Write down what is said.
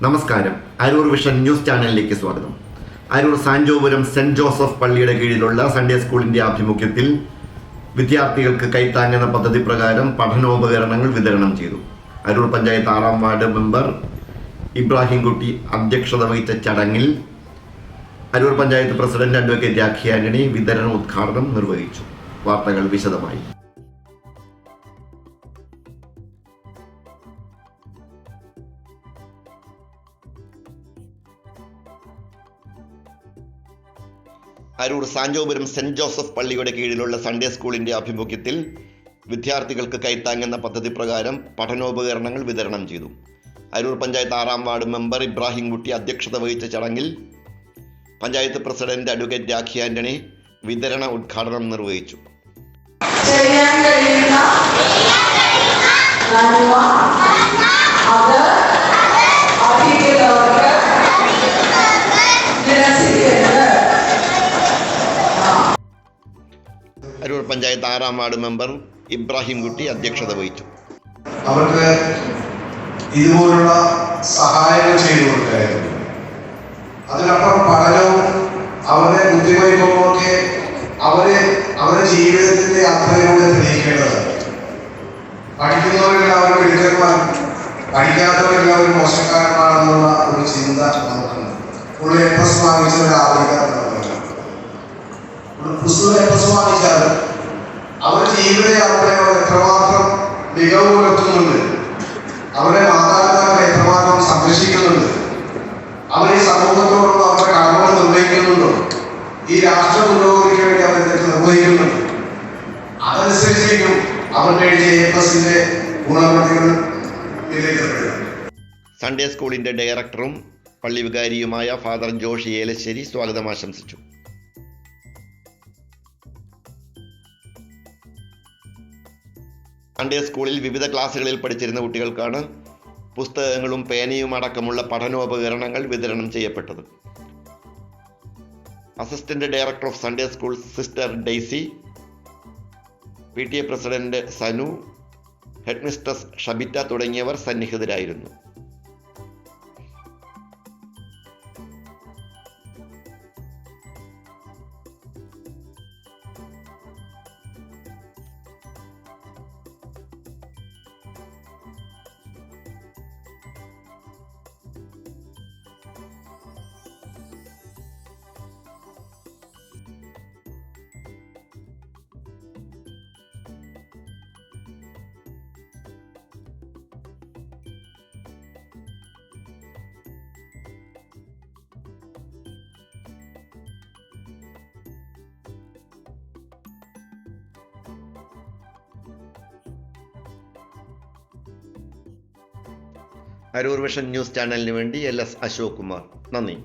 നമസ്കാരം. Aroor vision news ചാനലിലേക്ക് സ്വാഗതം. അരൂർ സാൻജോപുരം സെന്റ് ജോസഫ് പള്ളിയുടെ കീഴിലുള്ള സൺഡേ സ്കൂളിന്റെ ആഭിമുഖ്യത്തിൽ വിദ്യാർത്ഥികൾക്ക് കൈത്താങ് എന്ന പദ്ധതി പ്രകാരം പഠനോപകരണങ്ങൾ വിതരണം ചെയ്തു. അരൂർ പഞ്ചായത്ത് 6-ാം വാർഡ് മെമ്പർ ഇബ്രാഹിംകുട്ടി അധ്യക്ഷത വഹിച്ച ചടങ്ങിൽ അരൂർ പഞ്ചായത്ത് പ്രസിഡന്റ് അഡ്വക്കേറ്റ് രാഖി ആന്റണി വിതരണ ഉദ്ഘാടനം നിർവഹിച്ചു. വാർത്തകൾ വിശദമായി. അരൂർ സാൻജോപുരം സെന്റ് ജോസഫ് പള്ളിയുടെ കീഴിലുള്ള സൺഡേ സ്കൂളിന്റെ ആഭിമുഖ്യത്തിൽ വിദ്യാർത്ഥികൾക്ക് കൈത്താങ് എന്ന പദ്ധതി പ്രകാരം പഠനോപകരണങ്ങൾ വിതരണം ചെയ്തു. അരൂർ പഞ്ചായത്ത് 6-ാം വാർഡ് മെമ്പർ ഇബ്രാഹിംകുട്ടി അധ്യക്ഷത വഹിച്ച ചടങ്ങിൽ പഞ്ചായത്ത് പ്രസിഡന്റ് അഡ്വക്കേറ്റ് രാഖി ആന്റണി വിതരണ ഉദ്ഘാടനം നിർവഹിച്ചു. അരൂർ പഞ്ചായത്ത് 6-ാം വാർഡ് മെമ്പർ ഇബ്രാഹിംകുട്ടി അധ്യക്ഷത വഹിച്ചു. അവർക്ക് ഇതുപോലുള്ള സഹായങ്ങൾ ചെയ്തു കൊടുക്കായിരുന്നു. അതിനപ്പുറം പഠനവും അവരുടെ ബുദ്ധിവൈഭവമൊക്കെ അവരുടെ ജീവിതത്തിന്റെ യാത്രയിലൂടെ തെളിയിക്കേണ്ടത്. പഠിക്കുന്നവരെല്ലാവരും മിടുക്കന്മാർ, പഠിക്കാത്തവരെല്ലാവരും മോശക്കാരന്മാരെന്നുള്ള ഒരു ചിന്ത നമുക്കുണ്ട്. ഫുൾ എ പ്ലസ് വാങ്ങിച്ച ഒരാളിക്കാത്ത പുസ്തകം എപ്പോൾ വാങ്ങിച്ചാൽ അവരുടെ ജീവിതയാത്രകൾ എത്രമാത്രം മികവ് പുലർത്തുന്നുണ്ട്, അവരെ മാതാപിതാക്കളെ എത്രമാത്രം സംരക്ഷിക്കുന്നുണ്ട്, അവർ ഈ സമൂഹത്തോടുള്ള അവരുടെ കടമകൾ നിർവഹിക്കുന്നുണ്ടോ, ഈ രാഷ്ട്ര പുരോഗതിക്ക് വേണ്ടി അവർ നിർവഹിക്കുന്നുണ്ട്. അതനുസരിച്ചേക്കും അവരുടെ എ+ന്റെ ഗുണമേന്മകൾ വിലയിരുത്തപ്പെടുക. സൺഡേ സ്കൂളിന്റെ ഡയറക്ടറും പള്ളി വികാരിയുമായ ഫാദർ ജോഷി ഏലശ്ശേരി സ്വാഗതം ആശംസിച്ചു. സൺഡേ സ്കൂളിൽ വിവിധ ക്ലാസ്സുകളിൽ പഠിച്ചിരുന്ന കുട്ടികൾക്കാണ് പുസ്തകങ്ങളും പേനയും അടക്കമുള്ള പഠനോപകരണങ്ങൾ വിതരണം ചെയ്യപ്പെട്ടത്. Assistant director of Sunday school sister Daisy, PTA president Sanu, headmistress Shabitha തുടങ്ങിയവർ സന്നിഹിതരായിരുന്നു. അരൂർ വിഷൻ ന്യൂസ് ചാനലിന് വേണ്ടി LS അശോക് കുമാർ. നന്ദി.